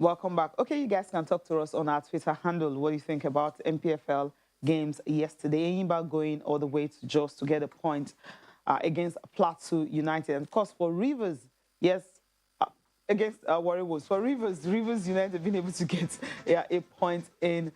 Welcome back. Okay, you guys can talk to us on our Twitter handle. What do you think about NPFL games yesterday? Enyimba going all the way to Jos to get a point against Plateau United. And of course, for Rivers, yes, uh, against Warrior Wolves. For Rivers United being able to get a point in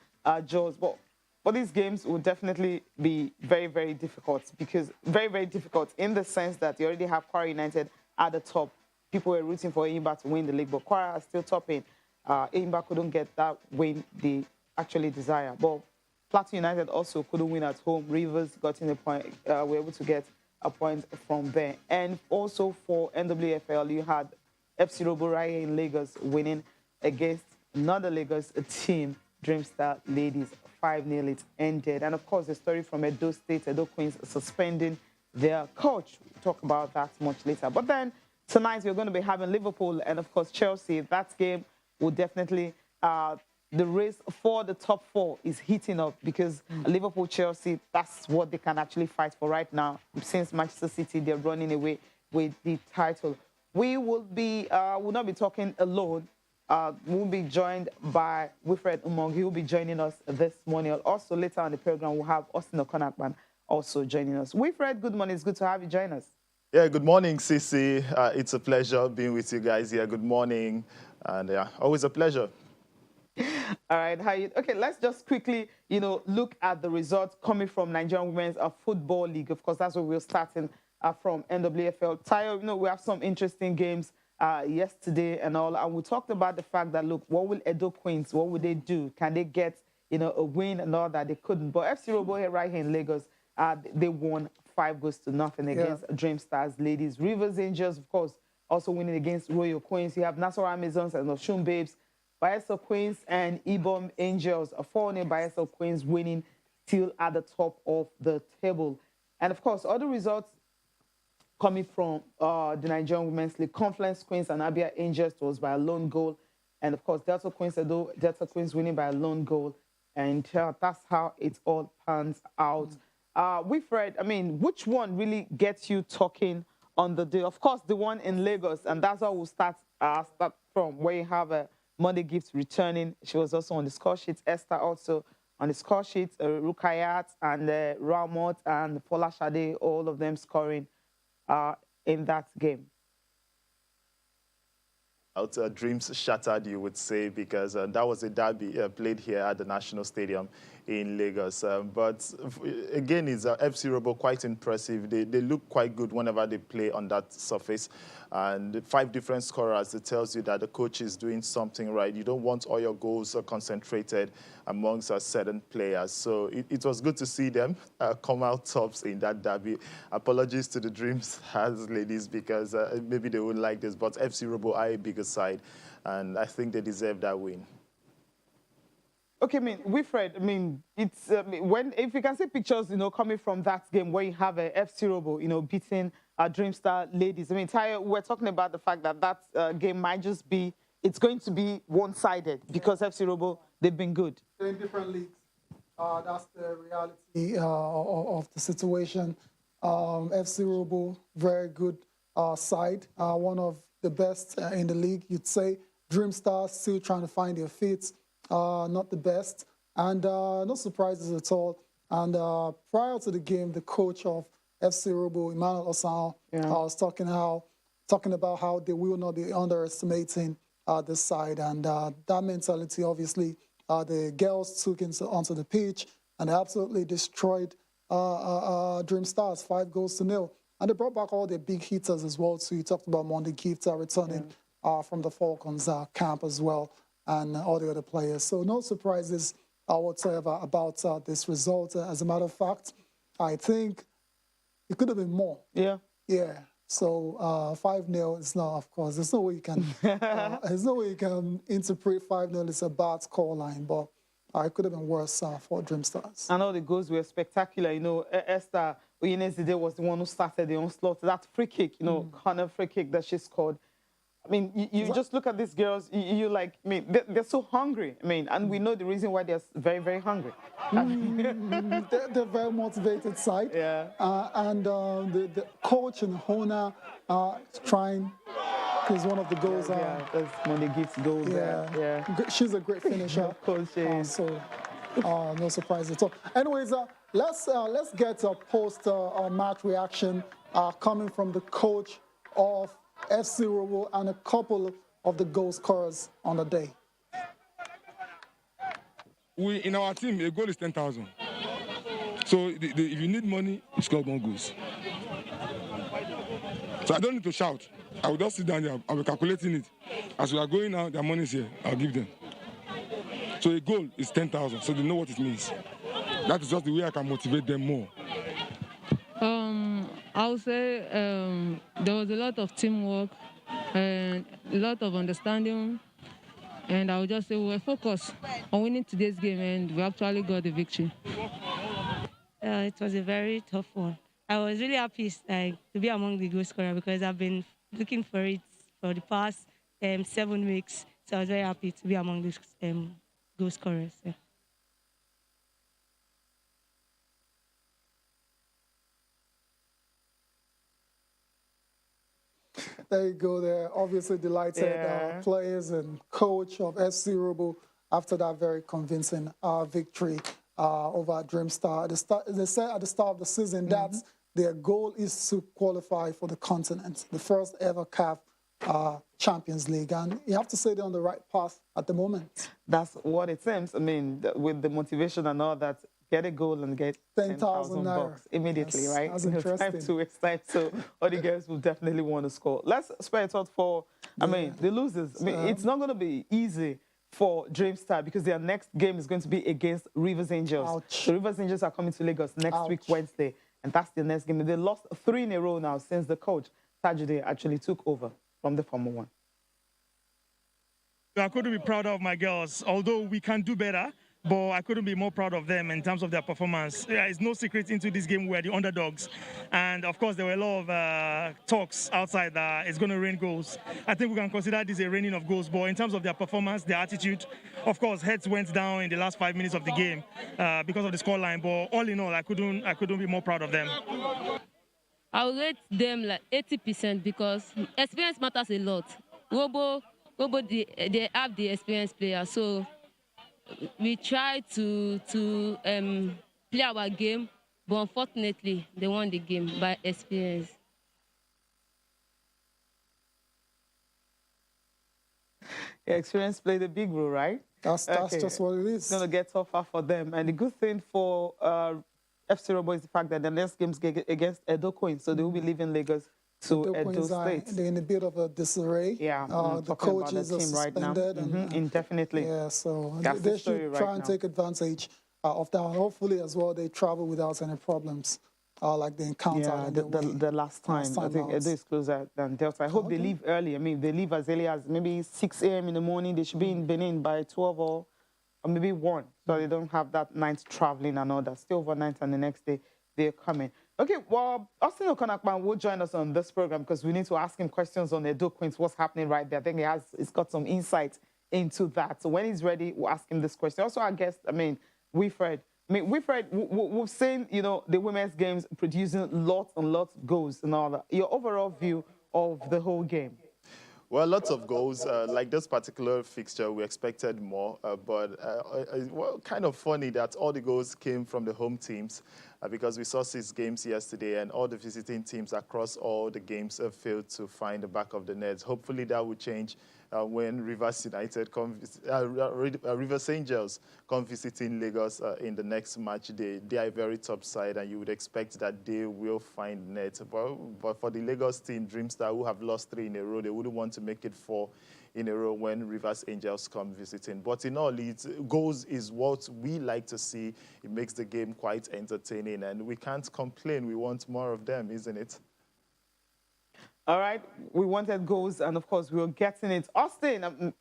Jos. But for these games will definitely be very, very difficult because very difficult in the sense that you already have Kwara United at the top. People were rooting for Enyimba to win the league, but Kwara are still topping. Enyimba couldn't get that win they actually desire. But Plateau United also couldn't win at home. Rivers got in a point, were able to get a point from there. And also for NWFL, you had FC Robo right here in Lagos winning against another Lagos team, Dreamstar Ladies. 5-0 it ended. And of course, the story from EDO State, EDO Queens suspending their coach. We'll talk about that much later. But then tonight we're going to be having Liverpool and of course Chelsea. That game will definitely, the race for the top four is heating up because Liverpool, Chelsea, that's what they can actually fight for right now. Since Manchester City, they're running away with the title. We will not be talking alone. We'll be joined by Wilfred Umong. He will be joining us this morning. Also, later on the program, we'll have Austin Okonakman also joining us. Wilfred, good morning. It's good to have you join us. Yeah, good morning, Sisi. It's a pleasure being with you guys here. Good morning. And yeah, always a pleasure. All right, okay, let's just quickly, look at the results coming from Nigerian Women's Football League. Of course, that's where we're starting from NWFL. Tayo, we have some interesting games yesterday and all. And we talked about the fact that, look, what will EDO Queens, what will they do? Can they get, a win and all that? They couldn't. But FC Robo here, right here in Lagos, they won 5-0 against Dreamstars Ladies. Rivers Angels, of course, also winning against Royal Queens. You have Nassau Amazons and Oshun Babes, Bayelsa Queens and Ibom Angels. A 4-0 Bayelsa Queens winning still at the top of the table. And of course, other results coming from the Nigerian Women's League. Confluence Queens and Abia Angels was by a lone goal. And of course, Delta Queens winning by a lone goal. And that's how it all pans out. Wilfred, which one really gets you talking on the day? Of course, the one in Lagos, and that's how we'll start from, where you have a Monday Gift returning. She was also on the score sheet. Esther also on the score sheet. Rukayat and Ramot and Fola Shade, all of them scoring in that game. Dreams shattered, you would say, because that was a derby played here at the National Stadium in Lagos. But again, it's FC Robo quite impressive. They look quite good whenever they play on that surface. And 5 different scorers, it tells you that the coach is doing something right. You don't want all your goals concentrated amongst certain players. So it was good to see them come out tops in that derby. Apologies to the Dreams ladies, because maybe they wouldn't like this, but FC Robo are a bigger side, and I think they deserve that win. Okay, Wilfred, it's if you can see pictures, coming from that game where you have a FC Robo, beating Dreamstar Ladies. Tayo, we're talking about the fact that that game might just be, it's going to be one-sided because FC Robo, they've been good. They're in different leagues. That's the reality of the situation. FC Robo, very good side, one of the best in the league, you'd say. Dreamstar still trying to find their feet. Not the best, and no surprises at all. And prior to the game, the coach of FC Robo, Emmanuel Osao, was talking about how they will not be underestimating this side, and that mentality, obviously, the girls took onto the pitch and they absolutely destroyed Dream Stars, 5-0. And they brought back all their big hitters as well. So you talked about Monday Gift returning from the Falcons camp as well, and all the other players. So no surprises whatsoever about this result. As a matter of fact, I think it could have been more. Yeah. Yeah. So 5-0 is not, of course, there's no way you can, there's no way you can interpret 5-0 as a bad scoreline, but it could have been worse for Dream Stars. And all the goals were spectacular. Esther Oyinezide was the one who started the onslaught. That free kick, corner free kick that she scored. You just look at these girls, they're so hungry. And we know the reason why they're very, very hungry. They're very motivated side. Yeah. And the coach and owner are trying He's one of the goals. Yeah, that's when they give goals. Yeah. She's a great finisher. Of course she is. So no surprise at all. Anyways, let's get a post match reaction coming from the coach of FC Robo and a couple of the goal scorers on the day. In our team, a goal is 10,000. So if you need money, you score more goals. So I don't need to shout. I will just sit down there. I'll be calculating it. As we are going out, their money is here. I'll give them. So a goal is 10,000. So they know what it means. That is just the way I can motivate them more. I would say there was a lot of teamwork and a lot of understanding. And I would just say we were focused on winning today's game, and we actually got the victory. It was a very tough one. I was really happy to be among the goal scorers because I've been looking for it for the past 7 weeks. So I was very happy to be among these goal scorers. Yeah. There you go. There, obviously delighted players and coach of FC Robo after that very convincing victory over Dreamstar. They said at the start of the season that their goal is to qualify for the continent, the first ever CAF Champions League, and you have to say they're on the right path at the moment. That's what it seems. I mean, with the motivation and all that, get a goal and get 10,000 bucks immediately, right? That's interesting. Time to waste time. So all the girls will definitely want to score. Let's spare a thought for, I mean, the losers. I mean, it's not going to be easy for Dreamstar because their next game is going to be against Rivers Angels. Ouch. The Rivers Angels are coming to Lagos next week, Wednesday, and that's the next game. They lost 3 in a row now since the coach, Tajide, actually took over from the former one. I couldn't be prouder of my girls, although we can do better. But I couldn't be more proud of them in terms of their performance. It's no secret into this game we're the underdogs. And of course, there were a lot of talks outside that it's going to rain goals. I think we can consider this a raining of goals. But in terms of their performance, their attitude, of course, heads went down in the last 5 minutes of the game because of the scoreline. But all in all, I couldn't be more proud of them. I would rate them like 80% because experience matters a lot. Robo, they have the experienced players. So we try to play our game, but unfortunately, they won the game by experience. Yeah, experience played a big role, right? That's just what it is. It's going to get tougher for them. And the good thing for FC Robo is the fact that the next game's against EDO Queens, so they will be leaving Lagos to Edo State. They're in a bit of a disarray. Yeah, the coaches are suspended. Right now. Indefinitely. Yeah, so that's they the story should right try and now. take advantage of that. Hopefully, as well, they travel without any problems, like they encountered. The last time I think Edo is closer than Delta. I hope they leave early. I mean, they leave as early as maybe 6 a.m. in the morning. They should be in Benin by 12 or maybe 1, so they don't have that night traveling and all that. Stay overnight, and the next day they're coming. Okay, well, Austin Okonakman will join us on this program because we need to ask him questions on the EDO Queens, what's happening right there. I think he's got some insight into that. So when he's ready, we'll ask him this question. Also, our guest, Wilfred. Wilfred, we've seen, the women's games producing lots and lots of goals and all that. Your overall view of the whole game? Well, lots of goals. Like this particular fixture, we expected more, but well, kind of funny that all the goals came from the home teams because we saw 6 games yesterday and all the visiting teams across all the games failed to find the back of the net. Hopefully that will change when Rivers Angels come visiting Lagos in the next match day. They are a very top side, and you would expect that they will find net. But for the Lagos team, Dreamstar, who have lost 3 in a row, they wouldn't want to make it 4 in a row when Rivers Angels come visiting. But in all, goals is what we like to see. It makes the game quite entertaining, and we can't complain. We want more of them, isn't it? All right, we wanted goals, and of course, we were getting it. Austin,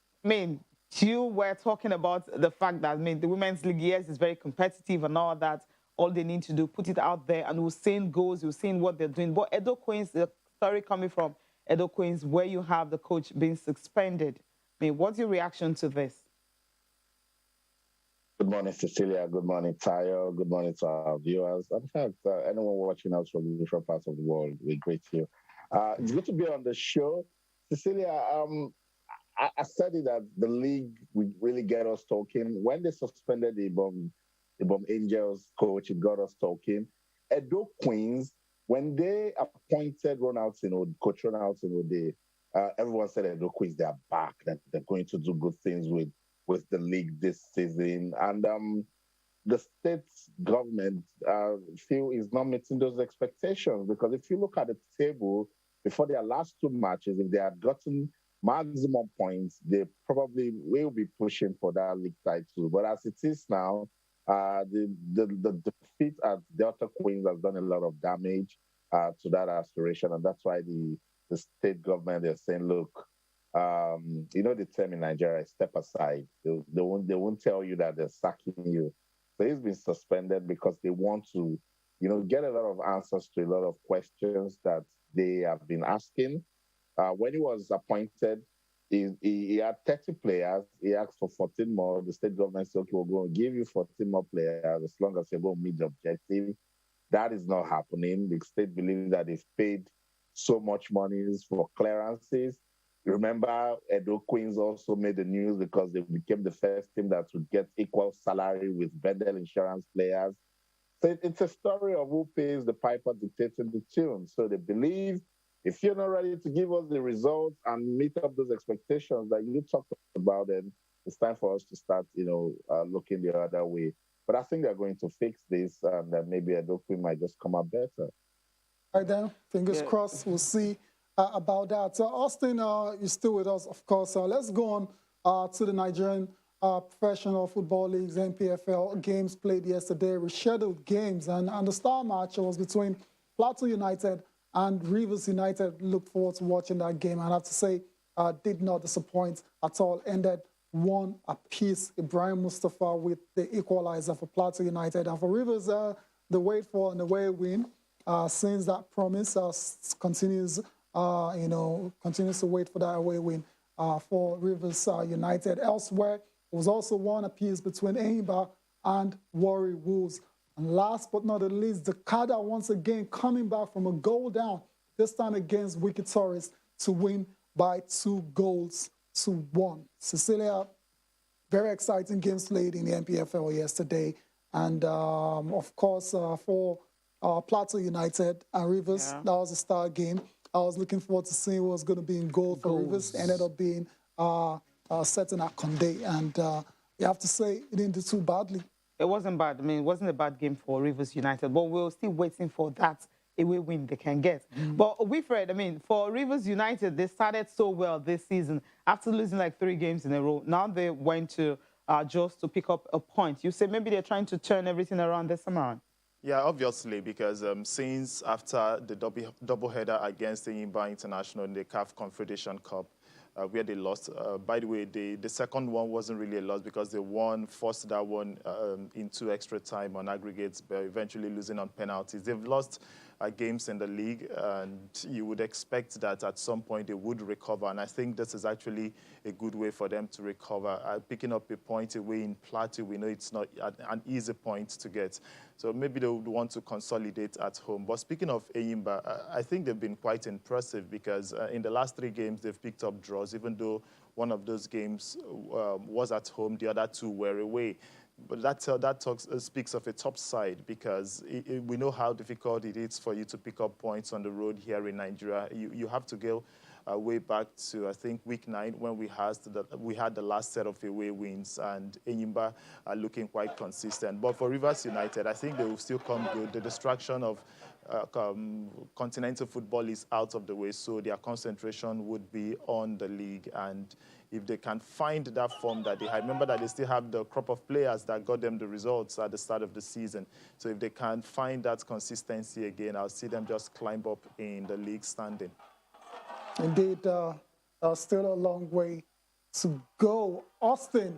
you were talking about the fact that, the Women's League, yes, is very competitive and all that. All they need to do, put it out there, and we're seeing goals, we're seeing what they're doing. But EDO Queens, the story coming from EDO Queens, where you have the coach being suspended. What's your reaction to this? Good morning, Cecilia. Good morning, Tayo. Good morning to our viewers. In fact, anyone watching us from different parts of the world, we greet you. It's good to be on the show. Cecilia, I said it that the league would really get us talking. When they suspended the Bomb Angels coach, it got us talking. EDO Queens, when they appointed Coach Ronaldinho, everyone said EDO Queens, they are back, that they're going to do good things with the league this season. And the state government feel is not meeting those expectations, because if you look at the table before their last two matches, if they had gotten maximum points, they probably will be pushing for that league title. But as it is now, the defeat at Delta Queens has done a lot of damage to that aspiration, and that's why the state government is saying, look, you know the term in Nigeria, step aside. They won't tell you that they're sacking you. So he's been suspended because they want to, get a lot of answers to a lot of questions that they have been asking. When he was appointed, he had 30 players. He asked for 14 more. The state government said, okay, we're going to give you 14 more players as long as you're going to meet the objective. That is not happening. The state believes that they've paid so much money for clearances. Remember, EDO Queens also made the news because they became the first team that would get equal salary with Bendel Insurance players. So it's a story of who pays the piper dictating the tune. So they believe if you're not ready to give us the results and meet up those expectations that you talked about, then it's time for us to start, looking the other way. But I think they're going to fix this, and maybe EDO Queen might just come out better. All right, then. Fingers crossed. We'll see about that. So, Austin, you're still with us, of course. Let's go on to the Nigerian Professional Football League's NPFL games played yesterday, rescheduled games. And the star match was between Plateau United and Rivers United. Look forward to watching that game. I have to say, did not disappoint at all. Ended 1 apiece. Ibrahim Mustafa with the equalizer for Plateau United. And for Rivers, the wait for an away win, since that promise continues, continues to wait for that away win for Rivers United. Elsewhere, it was also 1 apiece between Enyimba and Warri Wolves. And last but not the least, DAKAR once again coming back from a goal down, this time against Wiki Tourists, to win by 2-1. Cecilia, very exciting games played in the NPFL yesterday. And of course, for Plateau United and Rivers, that was a star game. I was looking forward to seeing what was going to be in goal for Rivers. It ended up being Seton Akonde. And you have to say, it didn't do too badly. It wasn't bad. I mean, it wasn't a bad game for Rivers United, but we're still waiting for that away win they can get. But Wilfred, I mean, for Rivers United, they started so well this season after losing like 3 games in a row. Now they went to just to pick up a point. You say maybe they're trying to turn everything around this time around. Yeah, obviously, because since after the doubleheader against Enyimba International in the CAF Confederation Cup, where they lost. By the way, the second one wasn't really a loss because they forced that one into extra time on aggregates, but eventually losing on penalties. They've lost games in the league, and you would expect that at some point they would recover. And I think this is actually a good way for them to recover. Picking up a point away in Plateau, we know it's not an easy point to get. So maybe they would want to consolidate at home. But speaking of Enyimba, I think they've been quite impressive because in the last 3 games, they've picked up draws, even though one of those games was at home, the other 2 were away. But that speaks of a top side because we know how difficult it is for you to pick up points on the road here in Nigeria. You have to go way back to, I think, week 9 when we had the last set of away wins, and Enyimba are looking quite consistent. But for Rivers United, I think they will still come good. The distraction of continental football is out of the way, so their concentration would be on the league. And if they can find that form that they had, remember that they still have the crop of players that got them the results at the start of the season. So if they can find that consistency again, I'll see them just climb up in the league standing. Indeed, still a long way to go. Austin,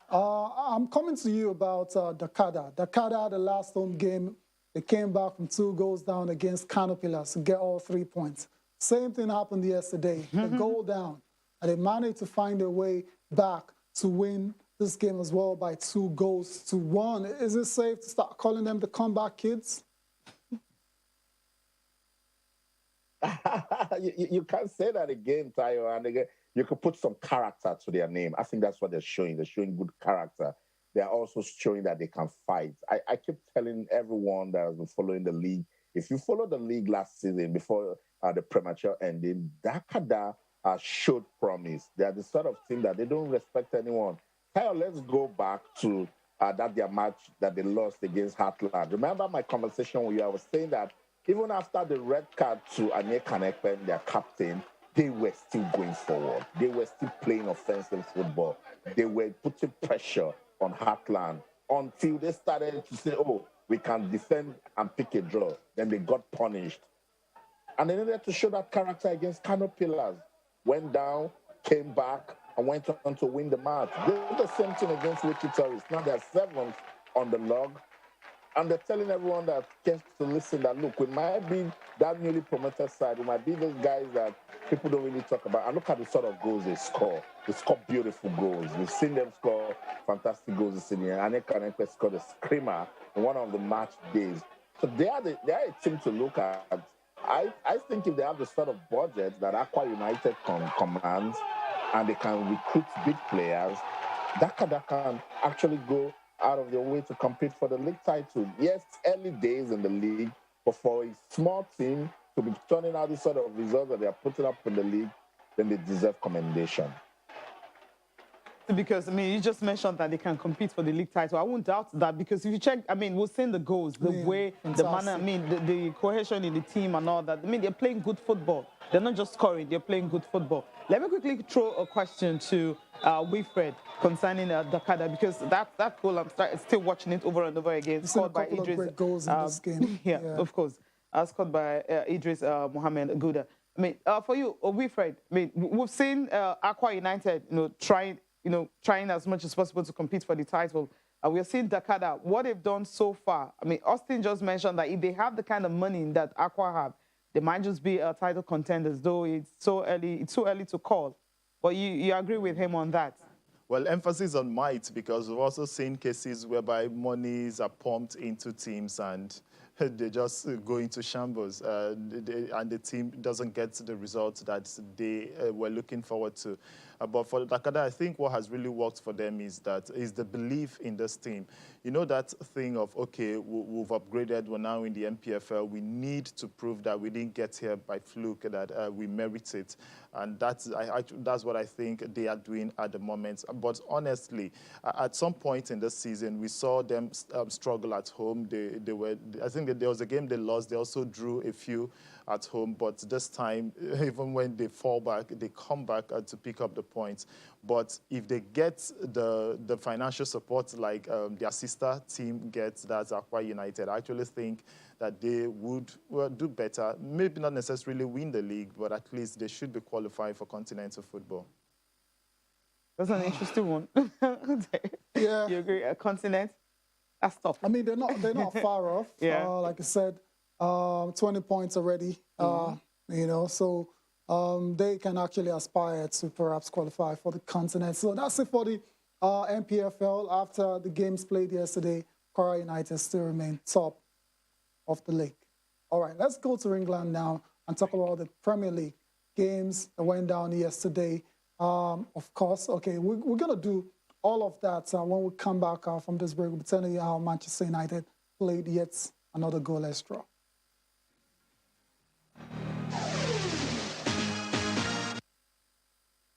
I'm coming to you about DAKAR. DAKAR, the last home game, they came back from 2 goals down against Canopilas to get all 3 points. Same thing happened yesterday. A goal down, and they managed to find a way back to win this game as well by 2-1. Is it safe to start calling them the comeback kids? You can't say that again, Tayo. And again, you could put some character to their name. I think that's what they're showing. They're showing good character. They're also showing that they can fight. I keep telling everyone that has been following the league, if you follow the league last season before the premature ending, DAKAR showed promise. They are the sort of team that they don't respect anyone. Tayo, let's go back to their match that they lost against Heartland. Remember my conversation with you? I was saying that even after the red card to Anye Kanekpen, their captain, they were still going forward. They were still playing offensive football. They were putting pressure on Heartland until they started to say, oh, we can defend and pick a draw. Then they got punished. And they needed to show that character against Kano Pillars. Went down, came back, and went on to win the match. They did the same thing against Wiki Tourists. Now they're 7th on the log. And they're telling everyone that gets to listen that, look, we might be that newly promoted side. We might be those guys that people don't really talk about. And look at the sort of goals they score. They score beautiful goals. We've seen them score fantastic goals this year. Anye Kanekpe scored a screamer in one of the match days. So they are a team to look at. I think if they have the sort of budget that Aqua United commands and they can recruit big players, DAKAR can actually go out of their way to compete for the league title. Yes, early days in the league, but for a small team to be turning out this sort of results that they are putting up in the league, then they deserve commendation. Because, I mean, you just mentioned that they can compete for the league title. I won't doubt that because if you check, I mean, we've seen the goals, the way, fantastic. The manner, I mean, the cohesion in the team and all that. I mean, they're playing good football. They're not just scoring, they're playing good football. Let me quickly throw a question to Wilfred concerning DAKAR because that goal, I'm still watching it over and over again. Scored by Idris. Great goals in this game. Yeah, of course. Scored by Idris Mohamed Gouda. I mean, for you, Wilfred, I mean, we've seen Aqua United, trying as much as possible to compete for the title. We are seeing DAKAR, what they've done so far. I mean, Austin just mentioned that if they have the kind of money that Aqua have, they might just be title contenders, though it's too early to call. But you agree with him on that? Well, emphasis on might, because we've also seen cases whereby monies are pumped into teams and they just go into shambles and the team doesn't get the results that they were looking forward to. But for DAKAR, I think what has really worked for them is the belief in this team. You know, that thing of, okay, we've upgraded, we're now in the NPFL, we need to prove that we didn't get here by fluke, that we merit it. And that's what I think they are doing at the moment. But honestly, at some point in this season, we saw them struggle at home. I think that there was a game they lost. They also drew a few at home. But this time, even when they fall back, they come back to pick up the points. But if they get the financial support like their sister team gets, that's Aqua United, I actually think that they would do better. Maybe not necessarily win the league, but at least they should be qualified for continental football. That's an interesting one. Yeah. You agree? A continent? That's tough. I mean, they're not far off. Yeah. Like I said, 20 points already. So they can actually aspire to perhaps qualify for the continent. So that's it for the NPFL. After the games played yesterday, Aqua United still remain top of the league. All right, let's go to England now and talk about the Premier League games that went down yesterday. Of course, okay, we're going to do all of that when we come back from this break. We'll be telling you how Manchester United played yet another goalless draw.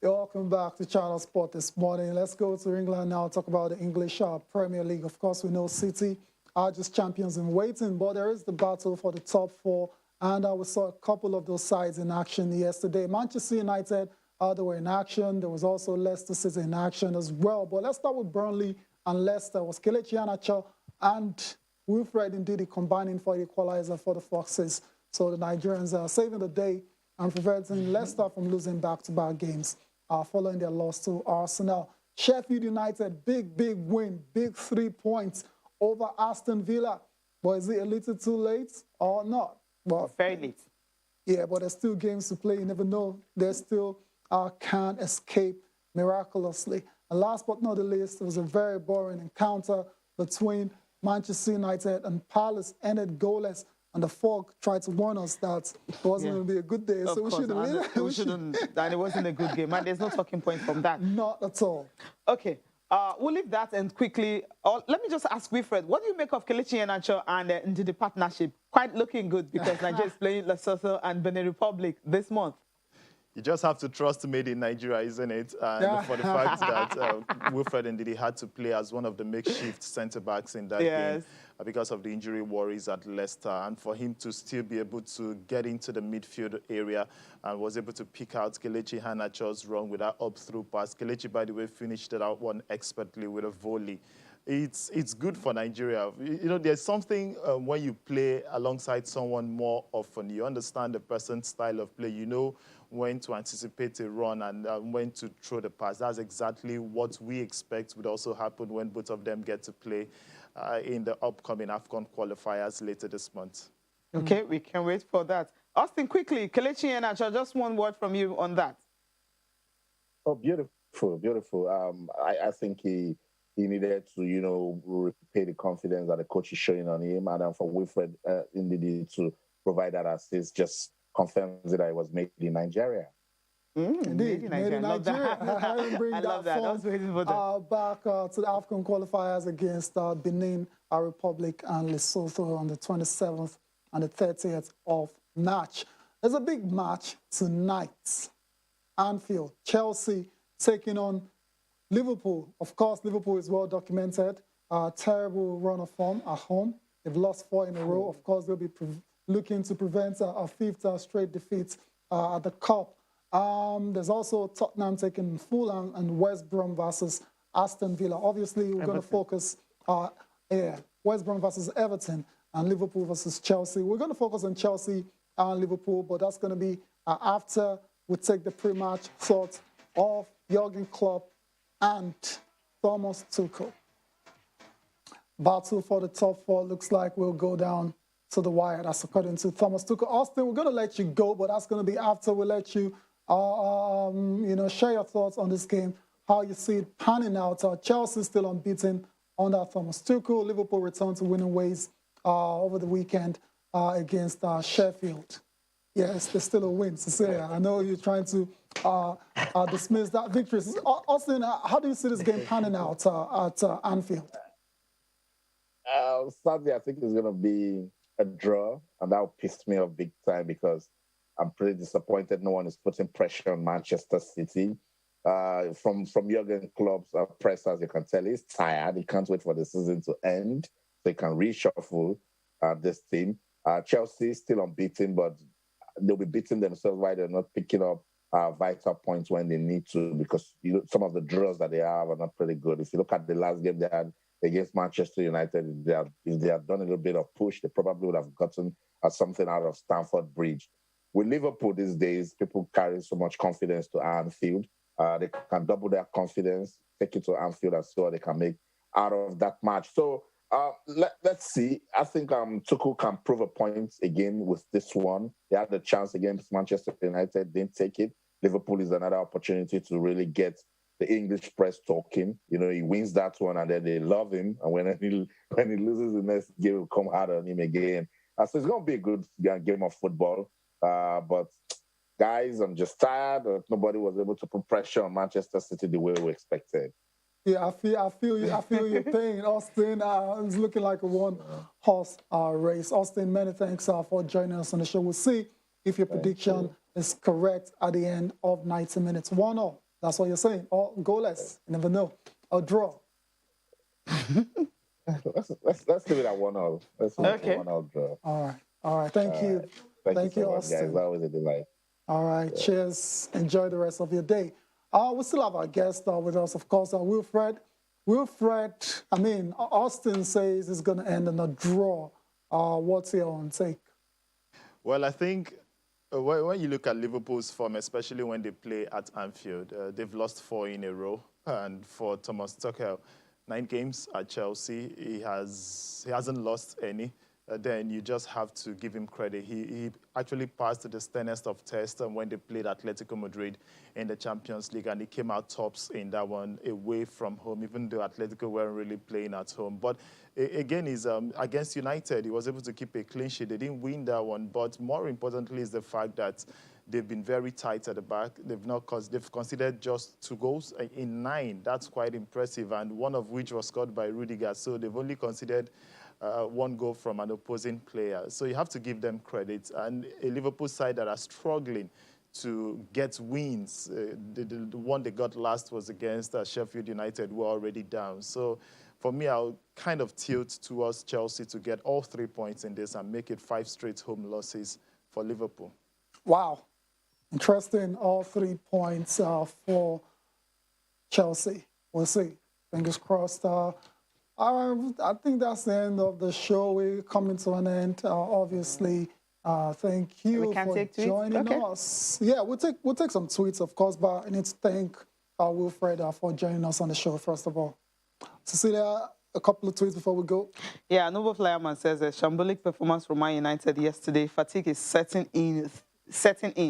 Welcome back to Channel Sport this morning. Let's go to England now, talk about the English Premier League. Of course, we know City are just champions in waiting, but there is the battle for the top 4, and we saw a couple of those sides in action yesterday. Manchester United, they were in action. There was also Leicester City in action as well. But let's start with Burnley and Leicester. It was Kelechi Iheanacho and Wilfred Ndidi combining for the equalizer for the Foxes. So the Nigerians are saving the day and preventing Leicester from losing back-to-back games following their loss to Arsenal. Sheffield United, big win, big 3 points over Aston Villa. But is it a little too late or not? Well, very late. Yeah, but there's still games to play. You never know. They still can't escape miraculously. And last but not the least, it was a very boring encounter between Manchester United and Palace, ended goalless. and the fog tried to warn us that it wasn't going to be a good day. Of So we course, shouldn't leave it. we shouldn't, and it wasn't a good game. And there's no talking point from that. Not at all. Okay, we'll leave that and quickly, let me just ask Wilfred, what do you make of Kelechi Iheanacho and Ndidi partnership? Quite looking good because Nigeria is playing Lesotho and Benin Republic this month. You just have to trust made in Nigeria, isn't it? And for the fact that Wilfred Ndidi had to play as one of the makeshift centre-backs in that game because of the injury worries at Leicester, and for him to still be able to get into the midfield area and was able to pick out Kelechi Iheanacho's run with that up-through pass. Kelechi, by the way, finished that one expertly with a volley. It's good for Nigeria. You know, there's something when you play alongside someone more often, you understand the person's style of play. You know when to anticipate a run and when to throw the pass. That's exactly what we expect would also happen when both of them get to play in the upcoming AFCON qualifiers later this month. Okay, we can wait for that. Austin, quickly, Kelechi Iheanacho, just one word from you on that. Oh, beautiful, beautiful. I think he needed to, you know, repay the confidence that the coach is showing on him, and for Wilfred Ndidi to provide that assist just confirms that it was made in Nigeria. Indeed, made in Nigeria. I love that. I was waiting for that. Back to the AFCON qualifiers against Benin Republic and Lesotho on the 27th and the 30th of March. There's a big match tonight. Anfield, Chelsea taking on Liverpool. Of course, Liverpool is well documented. Terrible run of form at home. They've lost 4 in a row. Of course, they'll be looking to prevent a 5th straight defeat at the Cup. There's also Tottenham taking Fulham and West Brom versus Aston Villa. Obviously, we're going to focus West Brom versus Everton and Liverpool versus Chelsea. We're going to focus on Chelsea and Liverpool, but that's going to be after we take the pre-match thoughts of Jurgen Klopp and Thomas Tuchel. Battle for the top 4 looks like we'll go down to the wire. That's according to Thomas Tuchel. Austin, we're going to let you go, but that's going to be after we let you, you know, share your thoughts on this game, how you see it panning out. Chelsea still unbeaten under Thomas Tuchel. Liverpool returned to winning ways over the weekend against Sheffield. Yes, there's still a win, Cecilia. I know you're trying to dismiss that victory. Austin, how do you see this game panning out at Anfield? Sadly, I think it's going to be a draw, and that pissed me off big time because I'm pretty disappointed no one is putting pressure on Manchester City. From Jurgen Klopp's press, as you can tell, he's tired. He can't wait for the season to end so he can reshuffle this team. Chelsea is still unbeaten, but they'll be beating themselves while they're not picking up vital points when they need to, because you know, some of the draws that they have are not pretty good. If you look at the last game they had against Manchester United, if they had done a little bit of push, they probably would have gotten something out of Stamford Bridge. With Liverpool these days, people carry so much confidence to Anfield. They can double their confidence, take it to Anfield and see what they can make out of that match. So let's see. I think Tuchel can prove a point again with this one. They had the chance against Manchester United, didn't take it. Liverpool is another opportunity to really get the English press talking. You know, he wins that one and then they love him. And when he loses the next game, will come hard on him again. So it's going to be a good game of football. But guys, I'm just tired that nobody was able to put pressure on Manchester City the way we expected. Yeah, I feel your pain, Austin. It's looking like a one-horse race. Austin, many thanks for joining us on the show. We'll see if your prediction is correct at the end of 90 minutes. 1-0. That's what you're saying. Or goalless. You never know. Or draw. Let's leave it at 1-0. Let's leave it at 1-0 draw. All right. Thank you. Thank you so much, Austin. guys. That was a delight. All right. Cheers. Enjoy the rest of your day. We still have our guest with us, of course, Wilfred. Wilfred, I mean, Austin says it's going to end in a draw. What's your own take? Well, I think when you look at Liverpool's form, especially when they play at Anfield, they've lost 4 in a row. And for Thomas Tuchel, 9 games at Chelsea, he hasn't lost any. then you just have to give him credit. He actually passed the sternest of tests when they played Atletico Madrid in the Champions League, and he came out tops in that one away from home, even though Atletico weren't really playing at home. But again, he's against United, he was able to keep a clean sheet. They didn't win that one, but more importantly is the fact that they've been very tight at the back. They've considered just 2 goals in 9. That's quite impressive, and one of which was scored by Rudiger. So they've only considered 1 goal from an opposing player. So you have to give them credit. And a Liverpool side that are struggling to get wins. The one they got last was against Sheffield United, who are already down. So for me, I'll kind of tilt towards Chelsea to get all 3 points in this and make it 5 straight home losses for Liverpool. Wow. Interesting. All 3 points for Chelsea. We'll see. Fingers crossed. I think that's the end of the show. We're coming to an end. Obviously, thank you for joining us. Yeah, we'll take some tweets, of course, but I need to thank Wilfred for joining us on the show, first of all. Cecilia, a couple of tweets before we go. Yeah, Noble Flyerman says a shambolic performance from Man United yesterday. Fatigue is setting in.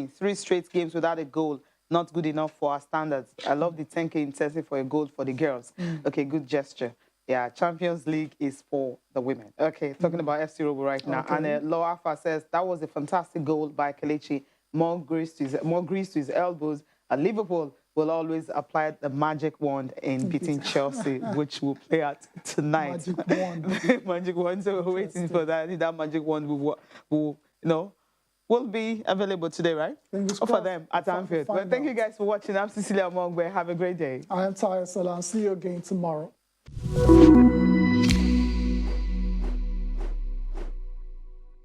3 straight games without a goal. Not good enough for our standards. I love the 10K intensity for a goal for the girls. Okay, good gesture. Yeah, Champions League is for the women. Okay, talking about FC Robo right now. Okay. And Law Alpha says that was a fantastic goal by Kelechi. More grease to his elbows. And Liverpool will always apply the magic wand in beating Chelsea, which will play out tonight. Magic wand. Magic wand. So we're waiting for that. That magic wand will be available today, right? For them at Anfield. Well, thank you guys for watching. I'm Cecilia Mongwe. Have a great day. I am Tyre Salam. See you again tomorrow.